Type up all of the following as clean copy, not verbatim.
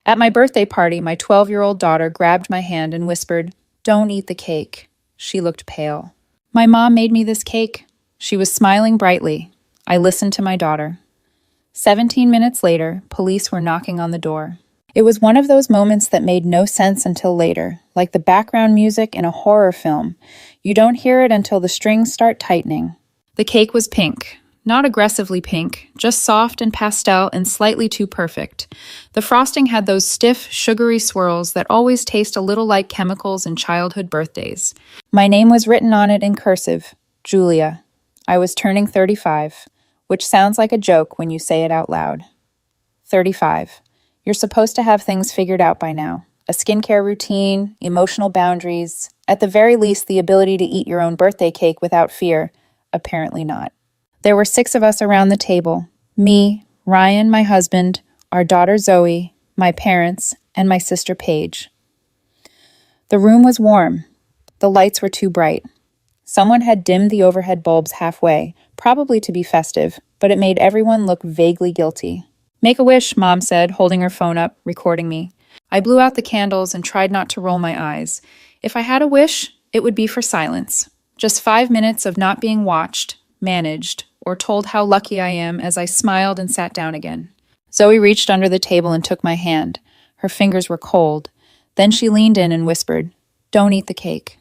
At my birthday party, my 12-year-old daughter grabbed my hand and whispered, "Don't eat the cake." She looked pale. "My mom made me this cake." She was smiling brightly. I listened to my daughter. 17 minutes later, police were knocking on the door. It was one of those moments that made no sense until later, like the background music in a horror film. You don't hear it until the strings start tightening. The cake was pink. Not aggressively pink, just soft and pastel and slightly too perfect. The frosting had those stiff, sugary swirls that always taste a little like chemicals in childhood birthdays. My name was written on it in cursive, Julia. I was turning 35, which sounds like a joke when you say it out loud. 35. You're supposed to have things figured out by now. A skincare routine, emotional boundaries, at the very least the ability to eat your own birthday cake without fear. Apparently not. There were 6 of us around the table. Me, Ryan, my husband, our daughter Zoe, my parents, and my sister Paige. The room was warm. The lights were too bright. Someone had dimmed the overhead bulbs halfway, probably to be festive, but it made everyone look vaguely guilty. "Make a wish," Mom said, holding her phone up, recording me. I blew out the candles and tried not to roll my eyes. If I had a wish, it would be for silence. Just 5 minutes of not being watched, managed, or told how lucky I am as I smiled and sat down again. Zoe reached under the table and took my hand. Her fingers were cold. Then she leaned in and whispered, "Don't eat the cake."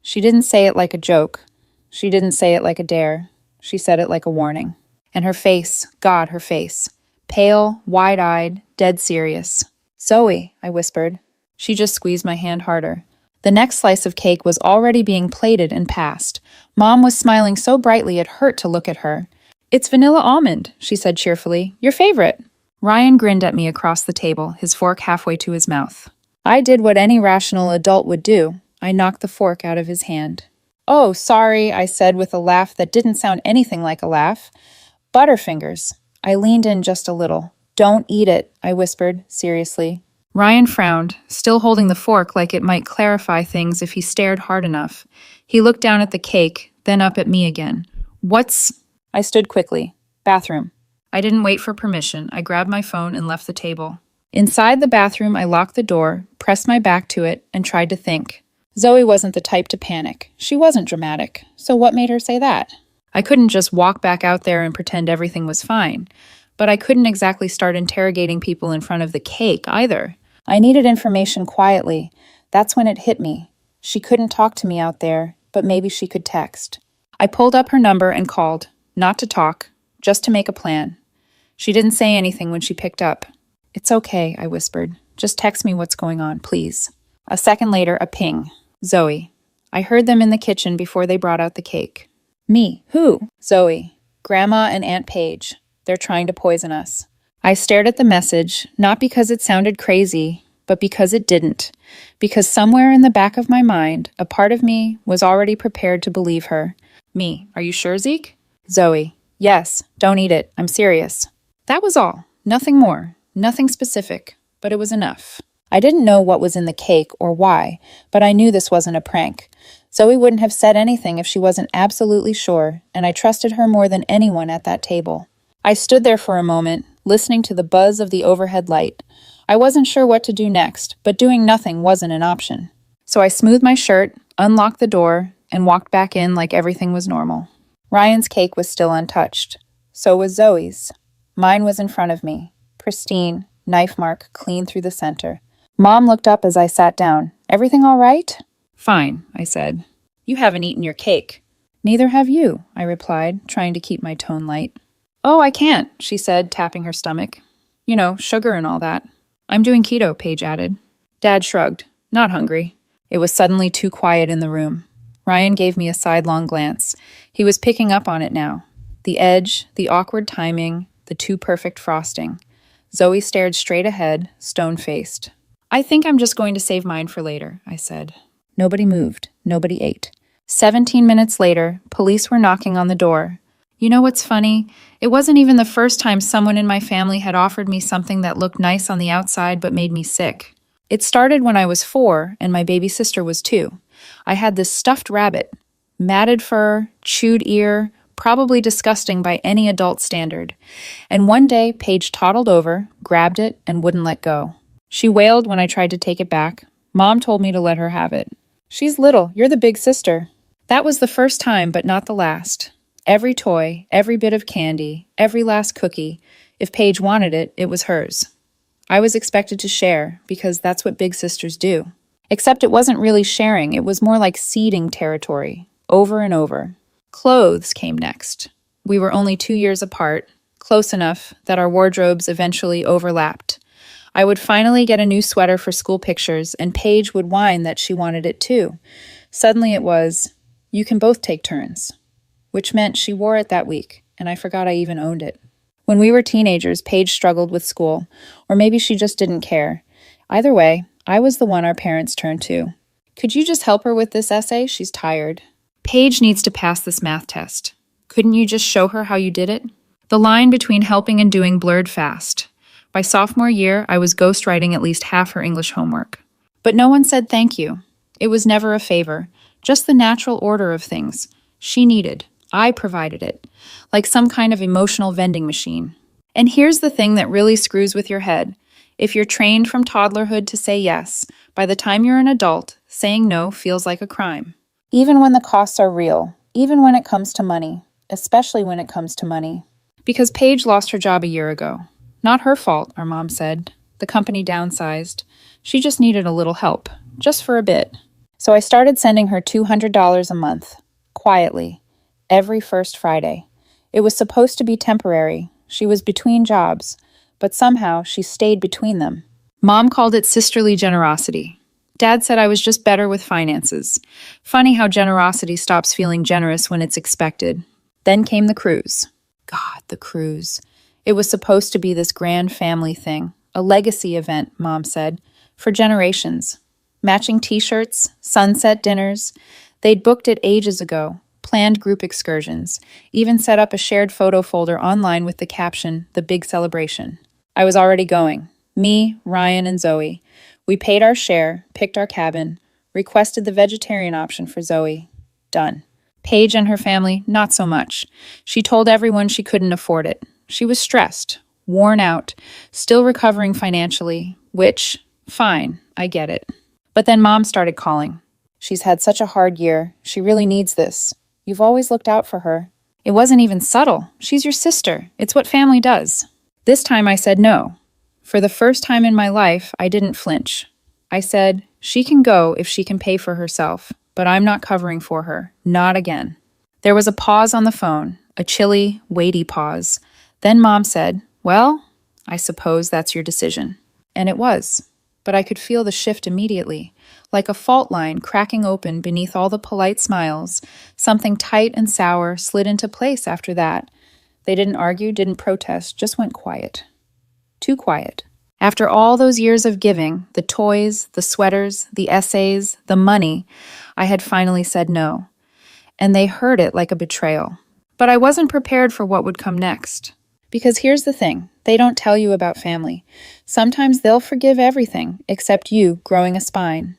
She didn't say it like a joke. She didn't say it like a dare. She said it like a warning. And her face, God, her face. Pale, wide-eyed, dead serious. "Zoe," I whispered. She just squeezed my hand harder. The next slice of cake was already being plated and passed. Mom was smiling so brightly it hurt to look at her. "It's vanilla almond," she said cheerfully. "Your favorite." Ryan grinned at me across the table, his fork halfway to his mouth. I did what any rational adult would do. I knocked the fork out of his hand. "Oh, sorry," I said with a laugh that didn't sound anything like a laugh. "Butterfingers." I leaned in just a little. "Don't eat it," I whispered, seriously. Ryan frowned, still holding the fork like it might clarify things if he stared hard enough. He looked down at the cake, then up at me again. "What's—" I stood quickly. "Bathroom." I didn't wait for permission. I grabbed my phone and left the table. Inside the bathroom, I locked the door, pressed my back to it, and tried to think. Zoe wasn't the type to panic. She wasn't dramatic. So what made her say that? I couldn't just walk back out there and pretend everything was fine. But I couldn't exactly start interrogating people in front of the cake either. I needed information quietly. That's when it hit me. She couldn't talk to me out there, but maybe she could text. I pulled up her number and called, not to talk, just to make a plan. She didn't say anything when she picked up. "It's okay," I whispered. "Just text me what's going on, please." A second later, a ping. "Zoe." I heard them in the kitchen before they brought out the cake. "Me? Who?" "Zoe. Grandma and Aunt Paige. They're trying to poison us." I stared at the message, not because it sounded crazy, but because it didn't. Because somewhere in the back of my mind, a part of me was already prepared to believe her. "Me. Are you sure, Zeke?" "Zoe. Yes. Don't eat it. I'm serious." That was all. Nothing more. Nothing specific. But it was enough. I didn't know what was in the cake or why, but I knew this wasn't a prank. Zoe wouldn't have said anything if she wasn't absolutely sure, and I trusted her more than anyone at that table. I stood there for a moment, listening to the buzz of the overhead light. I wasn't sure what to do next, but doing nothing wasn't an option. So I smoothed my shirt, unlocked the door, and walked back in like everything was normal. Ryan's cake was still untouched. So was Zoe's. Mine was in front of me, pristine, knife mark clean through the center. Mom looked up as I sat down. "Everything all right?" "Fine," I said. "You haven't eaten your cake." "Neither have you," I replied, trying to keep my tone light. "Oh, I can't," she said, tapping her stomach. "You know, sugar and all that." "I'm doing keto," Paige added. Dad shrugged. "Not hungry." It was suddenly too quiet in the room. Ryan gave me a sidelong glance. He was picking up on it now. The edge, the awkward timing, the too perfect frosting. Zoe stared straight ahead, stone-faced. "I think I'm just going to save mine for later," I said. Nobody moved. Nobody ate. 17 minutes later, police were knocking on the door. You know what's funny? It wasn't even the first time someone in my family had offered me something that looked nice on the outside but made me sick. It started when I was 4 and my baby sister was 2. I had this stuffed rabbit. Matted fur, chewed ear, probably disgusting by any adult standard. And one day, Paige toddled over, grabbed it, and wouldn't let go. She wailed when I tried to take it back. Mom told me to let her have it. "She's little, you're the big sister." That was the first time, but not the last. Every toy, every bit of candy, every last cookie, if Paige wanted it, it was hers. I was expected to share, because that's what big sisters do. Except it wasn't really sharing, it was more like ceding territory, over and over. Clothes came next. We were only 2 years apart, close enough that our wardrobes eventually overlapped. I would finally get a new sweater for school pictures, and Paige would whine that she wanted it too. Suddenly it was, "You can both take turns," which meant she wore it that week, and I forgot I even owned it. When we were teenagers, Paige struggled with school, or maybe she just didn't care. Either way, I was the one our parents turned to. "Could you just help her with this essay? She's tired." "Paige needs to pass this math test. Couldn't you just show her how you did it?" The line between helping and doing blurred fast. By sophomore year, I was ghostwriting at least half her English homework. But no one said thank you. It was never a favor, just the natural order of things. She needed. I provided it, like some kind of emotional vending machine. And here's the thing that really screws with your head. If you're trained from toddlerhood to say yes, by the time you're an adult, saying no feels like a crime. Even when the costs are real, even when it comes to money, especially when it comes to money. Because Paige lost her job a year ago. Not her fault, our mom said. The company downsized. She just needed a little help, just for a bit. So I started sending her $200 a month, quietly, every first Friday. It was supposed to be temporary. She was between jobs, but somehow she stayed between them. Mom called it sisterly generosity. Dad said I was just better with finances. Funny how generosity stops feeling generous when it's expected. Then came the cruise. God, the cruise. It was supposed to be this grand family thing, a legacy event, Mom said, for generations. Matching t-shirts, sunset dinners. They'd booked it ages ago, planned group excursions, even set up a shared photo folder online with the caption, "The Big Celebration." I was already going. Me, Ryan, and Zoe. We paid our share, picked our cabin, requested the vegetarian option for Zoe. Done. Paige and her family, not so much. She told everyone she couldn't afford it. She was stressed, worn out, still recovering financially, which, fine, I get it. But then Mom started calling. "She's had such a hard year. She really needs this. You've always looked out for her." It wasn't even subtle. "She's your sister. It's what family does." This time I said no. For the first time in my life, I didn't flinch. I said, "She can go if she can pay for herself, but I'm not covering for her. Not again." There was a pause on the phone, a chilly, weighty pause. Then Mom said, "Well, I suppose that's your decision." And it was. But I could feel the shift immediately, like a fault line cracking open beneath all the polite smiles. Something tight and sour slid into place after that. They didn't argue, didn't protest, just went quiet. Too quiet. After all those years of giving, the toys, the sweaters, the essays, the money, I had finally said no. And they heard it like a betrayal. But I wasn't prepared for what would come next. Because here's the thing, they don't tell you about family. Sometimes they'll forgive everything except you growing a spine.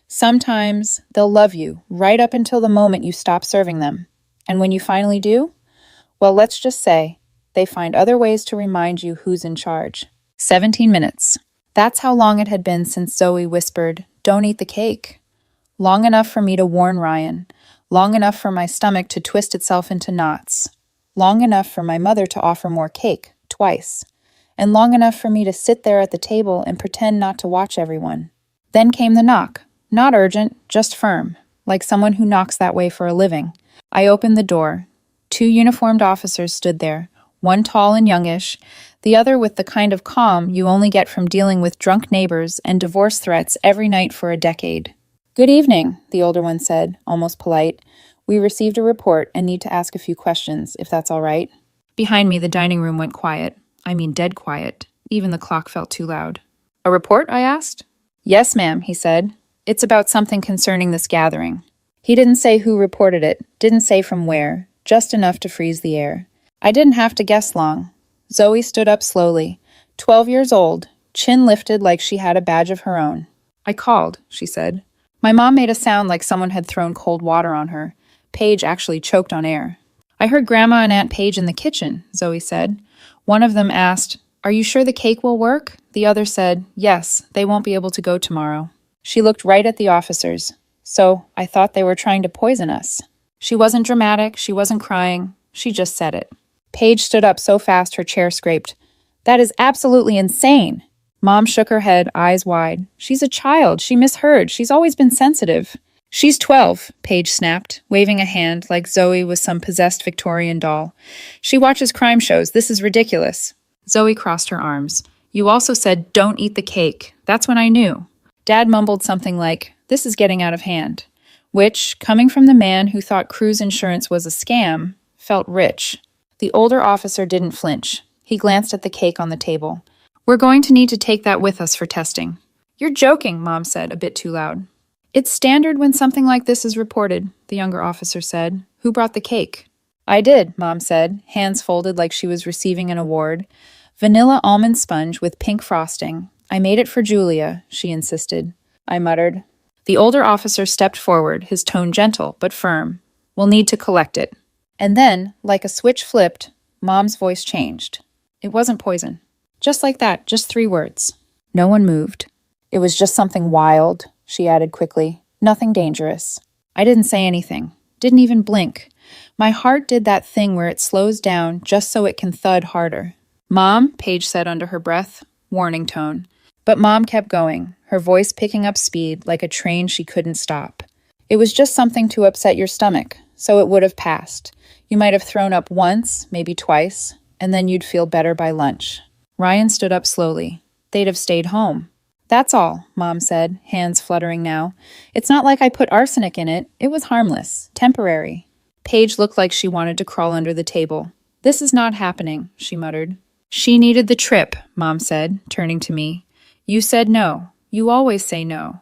Sometimes they'll love you right up until the moment you stop serving them. And when you finally do, well, let's just say, they find other ways to remind you who's in charge. 17 minutes. That's how long it had been since Zoe whispered, "Don't eat the cake." Long enough for me to warn Ryan. Long enough for my stomach to twist itself into knots. Long enough for my mother to offer more cake, twice. And long enough for me to sit there at the table and pretend not to watch everyone. Then came the knock. Not urgent, just firm, like someone who knocks that way for a living. I opened the door. 2 uniformed officers stood there, one tall and youngish, the other with the kind of calm you only get from dealing with drunk neighbors and divorce threats every night for a decade. "Good evening," the older one said, almost polite. "We received a report and need to ask a few questions, if that's all right." Behind me, the dining room went quiet. I mean, dead quiet. Even the clock felt too loud. "A report?" I asked. "Yes, ma'am," he said. "It's about something concerning this gathering." He didn't say who reported it, didn't say from where, just enough to freeze the air. I didn't have to guess long. Zoe stood up slowly, 12 years old, chin lifted like she had a badge of her own. "I called," she said. My mom made a sound like someone had thrown cold water on her. Paige actually choked on air. I heard Grandma and Aunt Paige in the kitchen, Zoe said. One of them asked, "Are you sure the cake will work?" The other said, "Yes, they won't be able to go tomorrow." She looked right at the officers. "So, I thought they were trying to poison us." She wasn't dramatic, she wasn't crying, she just said it. Paige stood up so fast her chair scraped. "That is absolutely insane." Mom shook her head, eyes wide. "She's a child, she misheard, she's always been sensitive." "She's 12, Paige snapped, waving a hand like Zoe was some possessed Victorian doll. "She watches crime shows, this is ridiculous." Zoe crossed her arms. "You also said, 'Don't eat the cake.' That's when I knew." Dad mumbled something like, "This is getting out of hand," which, coming from the man who thought cruise insurance was a scam, felt rich. The older officer didn't flinch. He glanced at the cake on the table. "We're going to need to take that with us for testing." "You're joking," Mom said, a bit too loud. "It's standard when something like this is reported," the younger officer said. "Who brought the cake?" "I did," Mom said, hands folded like she was receiving an award. "Vanilla almond sponge with pink frosting. I made it for Julia," she insisted. I muttered. The older officer stepped forward, his tone gentle but firm. "We'll need to collect it." And then, like a switch flipped, Mom's voice changed. It wasn't poison. Just like that, just 3 words. No one moved. "It was just something wild," she added quickly. "Nothing dangerous." I didn't say anything. Didn't even blink. My heart did that thing where it slows down just so it can thud harder. "Mom," Paige said under her breath, warning tone. But Mom kept going, her voice picking up speed like a train she couldn't stop. "It was just something to upset your stomach, so it would have passed. You might have thrown up once, maybe twice, and then you'd feel better by lunch." Ryan stood up slowly. "They'd have stayed home." "That's all," Mom said, hands fluttering now. "It's not like I put arsenic in it. It was harmless, temporary." Paige looked like she wanted to crawl under the table. "This is not happening," she muttered. "She needed the trip," Mom said, turning to me. "You said no. You always say no.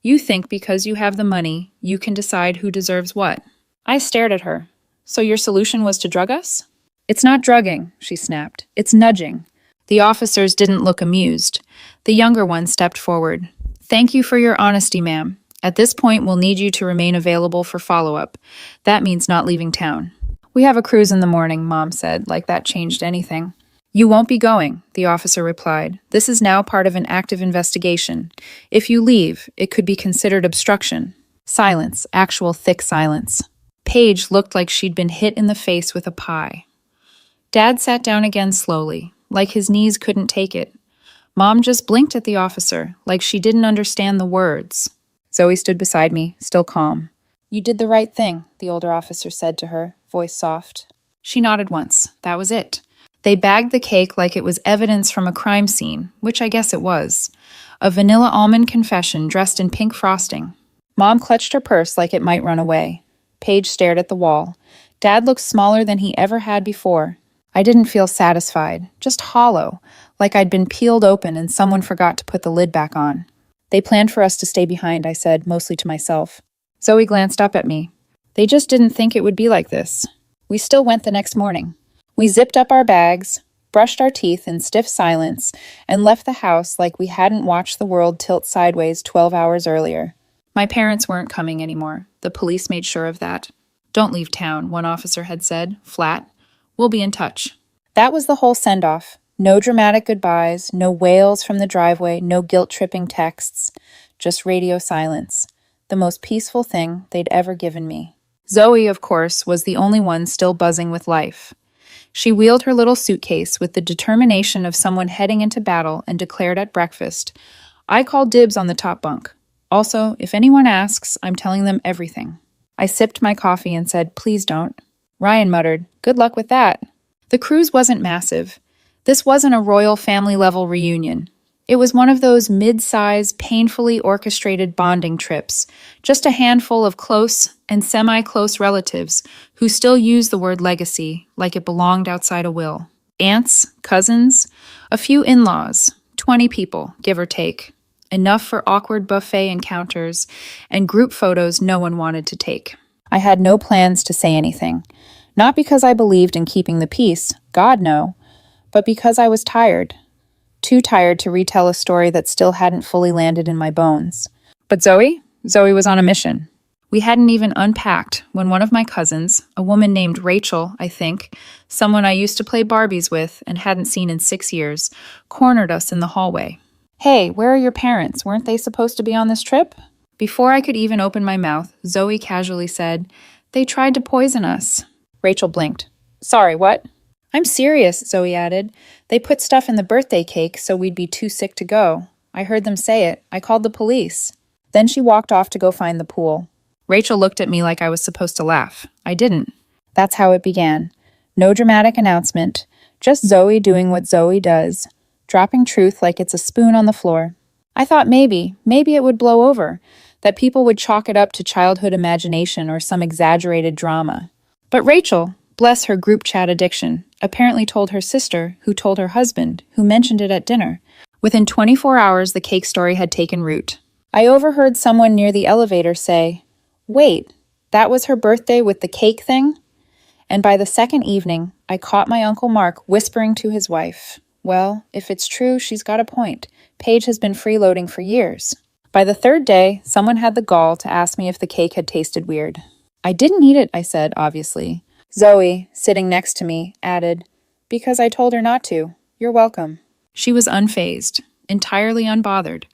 You think because you have the money, you can decide who deserves what." I stared at her. "So your solution was to drug us?" "It's not drugging," she snapped. "It's nudging." The officers didn't look amused. The younger one stepped forward. "Thank you for your honesty, ma'am. At this point, we'll need you to remain available for follow-up. That means not leaving town." "We have a cruise in the morning," Mom said, like that changed anything. "You won't be going," the officer replied. "This is now part of an active investigation. If you leave, it could be considered obstruction." Silence, actual thick silence. Paige looked like she'd been hit in the face with a pie. Dad sat down again slowly, like his knees couldn't take it. Mom just blinked at the officer, like she didn't understand the words. Zoe stood beside me, still calm. "You did the right thing," the older officer said to her, voice soft. She nodded once. That was it. They bagged the cake like it was evidence from a crime scene, which I guess it was. A vanilla almond confession dressed in pink frosting. Mom clutched her purse like it might run away. Paige stared at the wall. Dad looked smaller than he ever had before. I didn't feel satisfied, just hollow, like I'd been peeled open and someone forgot to put the lid back on. "They planned for us to stay behind," I said, mostly to myself. Zoe glanced up at me. "They just didn't think it would be like this." We still went the next morning. We zipped up our bags, brushed our teeth in stiff silence, and left the house like we hadn't watched the world tilt sideways 12 hours earlier. My parents weren't coming anymore. The police made sure of that. "Don't leave town," one officer had said, flat. "We'll be in touch." That was the whole send-off. No dramatic goodbyes, no wails from the driveway, no guilt-tripping texts. Just radio silence. The most peaceful thing they'd ever given me. Zoe, of course, was the only one still buzzing with life. She wheeled her little suitcase with the determination of someone heading into battle and declared at breakfast, "I call dibs on the top bunk. Also, if anyone asks, I'm telling them everything." I sipped my coffee and said, "Please don't." Ryan muttered, "Good luck with that." The cruise wasn't massive. This wasn't a royal family-level reunion. It was one of those mid-size, painfully orchestrated bonding trips, just a handful of close and semi-close relatives who still use the word legacy like it belonged outside a will. Aunts, cousins, a few in-laws, 20 people, give or take. Enough for awkward buffet encounters and group photos no one wanted to take. I had no plans to say anything. Not because I believed in keeping the peace, God no, but because I was tired. Too tired to retell a story that still hadn't fully landed in my bones. But Zoe was on a mission. We hadn't even unpacked when one of my cousins, a woman named Rachel, I think, someone I used to play Barbies with and hadn't seen in 6 years, cornered us in the hallway. "Hey, where are your parents? Weren't they supposed to be on this trip?" Before I could even open my mouth, Zoe casually said, "They tried to poison us." Rachel blinked. "Sorry, what?" "I'm serious," Zoe added. "They put stuff in the birthday cake so we'd be too sick to go. I heard them say it. I called the police." Then she walked off to go find the pool. Rachel looked at me like I was supposed to laugh. I didn't. That's how it began. No dramatic announcement, just Zoe doing what Zoe does, dropping truth like it's a spoon on the floor. I thought maybe it would blow over, that people would chalk it up to childhood imagination or some exaggerated drama. But Rachel, bless her group chat addiction, apparently told her sister, who told her husband, who mentioned it at dinner. Within 24 hours, the cake story had taken root. I overheard someone near the elevator say, "Wait, that was her birthday with the cake thing?" And by the second evening, I caught my Uncle Mark whispering to his wife, "Well, if it's true, she's got a point. Paige has been freeloading for years." By the third day, someone had the gall to ask me if the cake had tasted weird. "I didn't eat it," I said, obviously. Zoe, sitting next to me, added, "Because I told her not to. You're welcome." She was unfazed, entirely unbothered.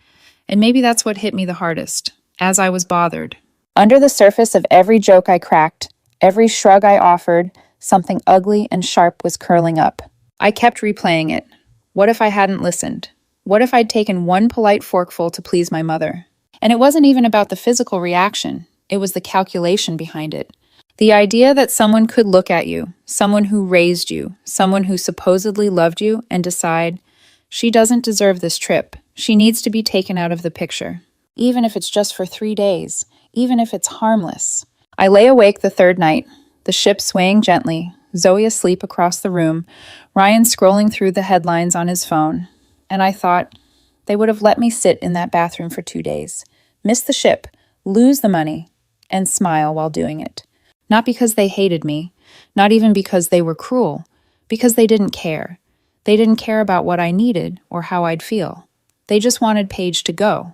And maybe that's what hit me the hardest, as I was bothered. Under the surface of every joke I cracked, every shrug I offered, something ugly and sharp was curling up. I kept replaying it. What if I hadn't listened? What if I'd taken one polite forkful to please my mother? And it wasn't even about the physical reaction. It was the calculation behind it. The idea that someone could look at you, someone who raised you, someone who supposedly loved you, and decide, she doesn't deserve this trip. She needs to be taken out of the picture. Even if it's just for 3 days. Even if it's harmless. I lay awake the third night, the ship swaying gently, Zoe asleep across the room, Ryan scrolling through the headlines on his phone. And I thought, they would have let me sit in that bathroom for 2 days, miss the ship, lose the money, and smile while doing it. Not because they hated me, not even because they were cruel, because they didn't care. They didn't care about what I needed or how I'd feel. They just wanted Paige to go,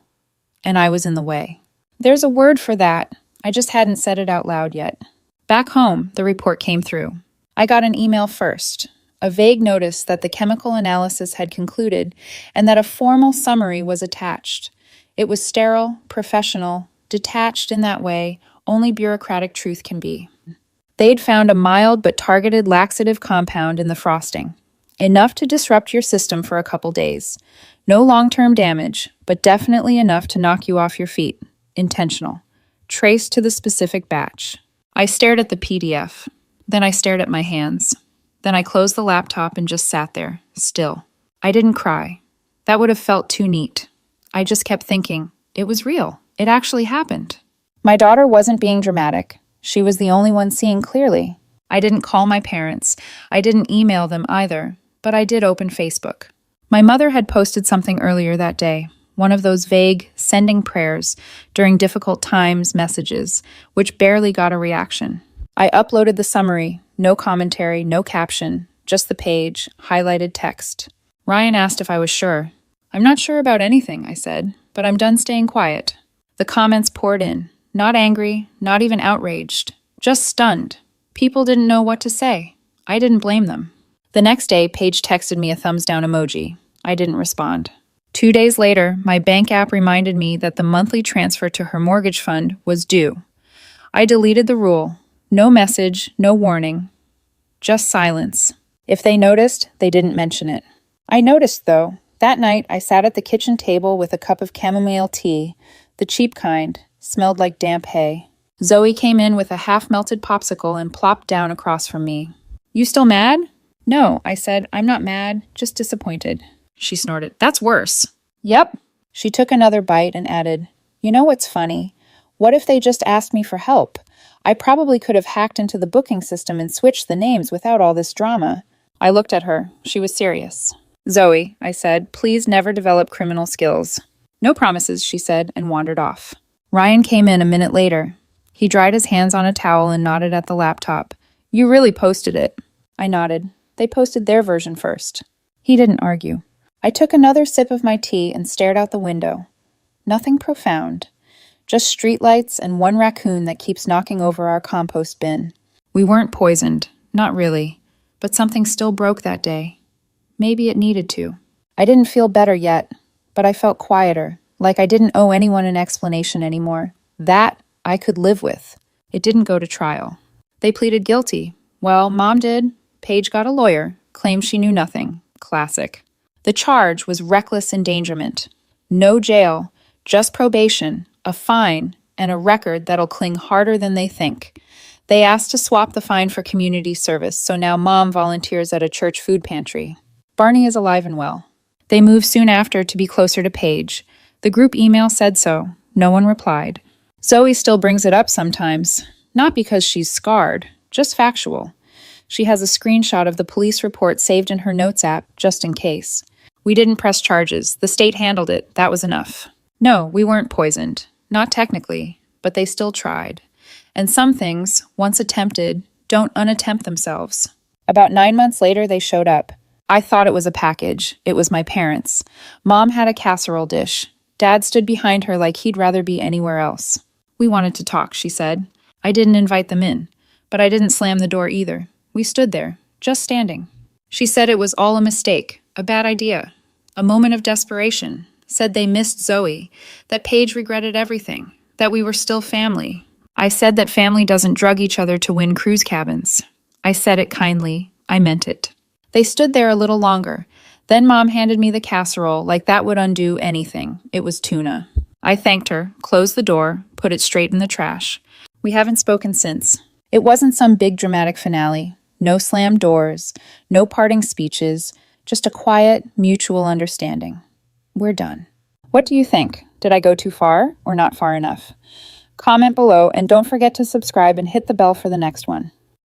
and I was in the way. There's a word for that. I just hadn't said it out loud yet. Back home, the report came through. I got an email first, a vague notice that the chemical analysis had concluded and that a formal summary was attached. It was sterile, professional, detached in that way only bureaucratic truth can be. They'd found a mild but targeted laxative compound in the frosting. Enough to disrupt your system for a couple days. No long-term damage, but definitely enough to knock you off your feet. Intentional. Traced to the specific batch. I stared at the PDF. Then I stared at my hands. Then I closed the laptop and just sat there, still. I didn't cry. That would have felt too neat. I just kept thinking, it was real. It actually happened. My daughter wasn't being dramatic. She was the only one seeing clearly. I didn't call my parents. I didn't email them either, but I did open Facebook. My mother had posted something earlier that day. One of those vague, sending prayers during difficult times messages, which barely got a reaction. I uploaded the summary, no commentary, no caption, just the page, highlighted text. Ryan asked if I was sure. "I'm not sure about anything," I said, "but I'm done staying quiet." The comments poured in, not angry, not even outraged, just stunned. People didn't know what to say. I didn't blame them. The next day, Paige texted me a thumbs down emoji. I didn't respond. 2 days later, my bank app reminded me that the monthly transfer to her mortgage fund was due. I deleted the rule. No message, no warning. Just silence. If they noticed, they didn't mention it. I noticed, though. That night, I sat at the kitchen table with a cup of chamomile tea, the cheap kind, smelled like damp hay. Zoe came in with a half-melted popsicle and plopped down across from me. "You still mad?" "No," I said. "I'm not mad, just disappointed." She snorted. "That's worse." "Yep." She took another bite and added, "You know what's funny? What if they just asked me for help? I probably could have hacked into the booking system and switched the names without all this drama." I looked at her. She was serious. "Zoe," I said, "please never develop criminal skills." "No promises," she said, and wandered off. Ryan came in a minute later. He dried his hands on a towel and nodded at the laptop. "You really posted it." I nodded. They posted their version first. He didn't argue. I took another sip of my tea and stared out the window. Nothing profound. Just streetlights and one raccoon that keeps knocking over our compost bin. We weren't poisoned, not really, but something still broke that day. Maybe it needed to. I didn't feel better yet, but I felt quieter, like I didn't owe anyone an explanation anymore. That I could live with. It didn't go to trial. They pleaded guilty. Well, Mom did. Paige got a lawyer, claimed she knew nothing. Classic. The charge was reckless endangerment. No jail, just probation, a fine, and a record that'll cling harder than they think. They asked to swap the fine for community service, so now Mom volunteers at a church food pantry. Barney is alive and well. They moved soon after to be closer to Paige. The group email said so. No one replied. Zoe still brings it up sometimes. Not because she's scarred, just factual. She has a screenshot of the police report saved in her notes app, just in case. We didn't press charges. The state handled it. That was enough. No, we weren't poisoned. Not technically, but they still tried. And some things, once attempted, don't unattempt themselves. About 9 months later, they showed up. I thought it was a package. It was my parents. Mom had a casserole dish. Dad stood behind her like he'd rather be anywhere else. We wanted to talk, she said. I didn't invite them in, but I didn't slam the door either. We stood there, just standing. She said it was all a mistake, a bad idea, a moment of desperation. Said they missed Zoe, that Paige regretted everything, that we were still family. I said that family doesn't drug each other to win cruise cabins. I said it kindly. I meant it. They stood there a little longer. Then Mom handed me the casserole like that would undo anything. It was tuna. I thanked her, closed the door, put it straight in the trash. We haven't spoken since. It wasn't some big dramatic finale. No slammed doors, no parting speeches, just a quiet, mutual understanding. We're done. What do you think? Did I go too far or not far enough? Comment below and don't forget to subscribe and hit the bell for the next one.